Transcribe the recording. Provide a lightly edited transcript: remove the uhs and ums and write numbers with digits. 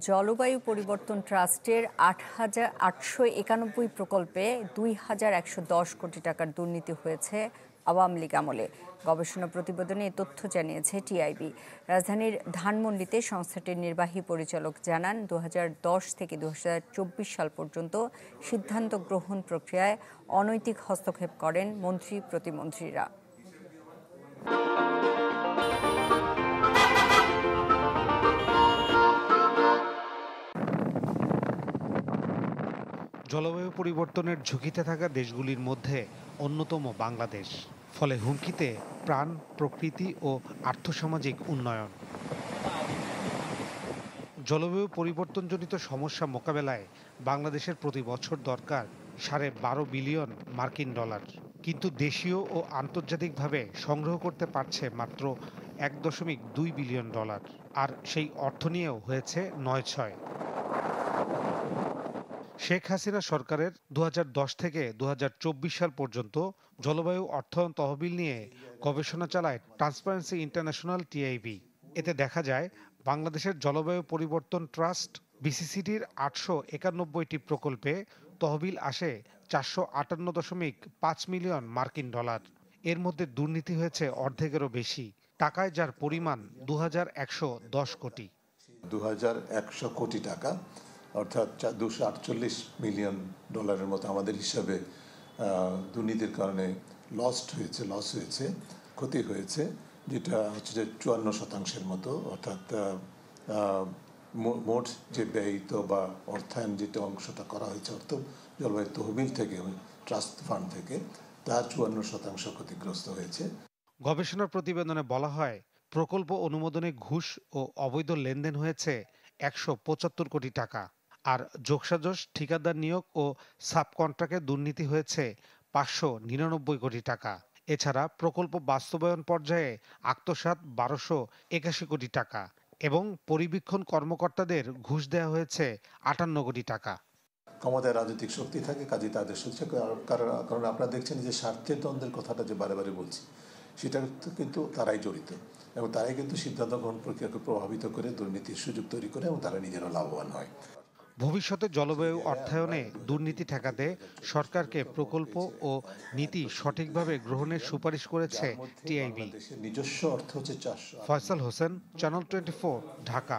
জলবায়ু পরিবর্তন ট্রাস্টের ৮,৮৯১ প্রকল্পে ২,১১০ কোটি টাকার দুর্নীতি হয়েছে আওয়ামী লীগ আমলে। গবেষণা প্রতিবেদনে এ তথ্য জানিয়েছে টিআইবি। রাজধানীর ধানমন্ডিতে সংস্থাটির নির্বাহী পরিচালক জানান, ২০১০ থেকে ২০২৪ সাল পর্যন্ত সিদ্ধান্ত গ্রহণ প্রক্রিয়ায় অনৈতিক হস্তক্ষেপ করেন মন্ত্রী প্রতিমন্ত্রীরা। জলবায়ু পরিবর্তনের ঝুঁকিতে থাকা দেশগুলির মধ্যে অন্যতম বাংলাদেশ। ফলে হুমকিতে প্রাণ, প্রকৃতি ও আর্থসামাজিক উন্নয়ন। জলবায়ু পরিবর্তনজনিত সমস্যা মোকাবেলায় বাংলাদেশের প্রতি বছর দরকার $12.5 বিলিয়ন মার্কিন ডলার, কিন্তু দেশীয় ও আন্তর্জাতিকভাবে সংগ্রহ করতে পারছে মাত্র $1.2 বিলিয়ন। আর সেই অর্থ নিয়েও হয়েছে নয়ছয়। শেখ হাসিনা সরকারের ২০১০ থেকে ২০২৪ সাল পর্যন্ত জলবায়ু অর্থায়ন তহবিল নিয়ে গবেষণা চালায় ট্রান্সপারেন্সি ইন্টারন্যাশনাল টিআইবি। এতে দেখা যায়, বাংলাদেশের জলবায়ু পরিবর্তন ট্রাস্ট বিসিসিটির ৮৯১টি প্রকল্পে তহবিল আসে $458.5 মিলিয়ন মার্কিন ডলার। এর মধ্যে দুর্নীতি হয়েছে অর্ধেকেরও বেশি টাকায়, যার পরিমাণ ২,১১০ কোটি। ২,১০০ কোটি টাকা, অর্থাৎ $248 মিলিয়ন মতো আমাদের হিসাবে দুর্নীতির কারণে লস হয়েছে, ক্ষতি হয়েছে, যেটা হচ্ছে যে ৫৪% মতো। অর্থাৎ মোট যে ব্যয়িত বা অর্থায়ন যেটা অংশটা করা হয়েছে অর্থ জলবায়ু তহবিল থেকে, ট্রাস্ট ফান্ড থেকে, তার ৫৪% ক্ষতিগ্রস্ত হয়েছে। গবেষণার প্রতিবেদনে বলা হয়, প্রকল্প অনুমোদনে ঘুষ ও অবৈধ লেনদেন হয়েছে ১৭৫ কোটি টাকা। আর যোগসাজশ, ঠিকাদার নিয়োগ ও সাবকন্ট্রাক্টে দুর্নীতি হয়েছে ৫৯৯ কোটি টাকা। এছাড়া প্রকল্প বাস্তবায়ন পর্যায়ে আত্মসাৎ ১২৮১ কোটি টাকা এবং পরিবীক্ষণ কর্মকর্তাদের ঘুষ দেওয়া হয়েছে ৫৮ কোটি টাকা। ক্ষমতায় রাজনৈতিক শক্তি থাকে, কাজে তাদের সহ্য, কারণ আপনারা দেখছেন যে স্বার্থের দ্বন্দ্বের কথাটা যে বারে বারে বলছি, সেটা কিন্তু তারাই জড়িত এবং তারাই কিন্তু সিদ্ধান্ত গ্রহণ প্রক্রিয়াকে প্রভাবিত করে, দুর্নীতির সুযোগ তৈরি করে এবং তারা নিজেরা লাভবান হয়। ভবিষ্যতে জলবায়ু অর্থায়নে দুর্নীতি ঠেকাতে সরকারকে প্রকল্প ও নীতি সঠিকভাবে গ্রহণের সুপারিশ করেছে টিআইবি। নিজস্ব অর্থ হচ্ছে ৪০০। ফয়সাল হোসেন, চ্যানেল 24, ঢাকা।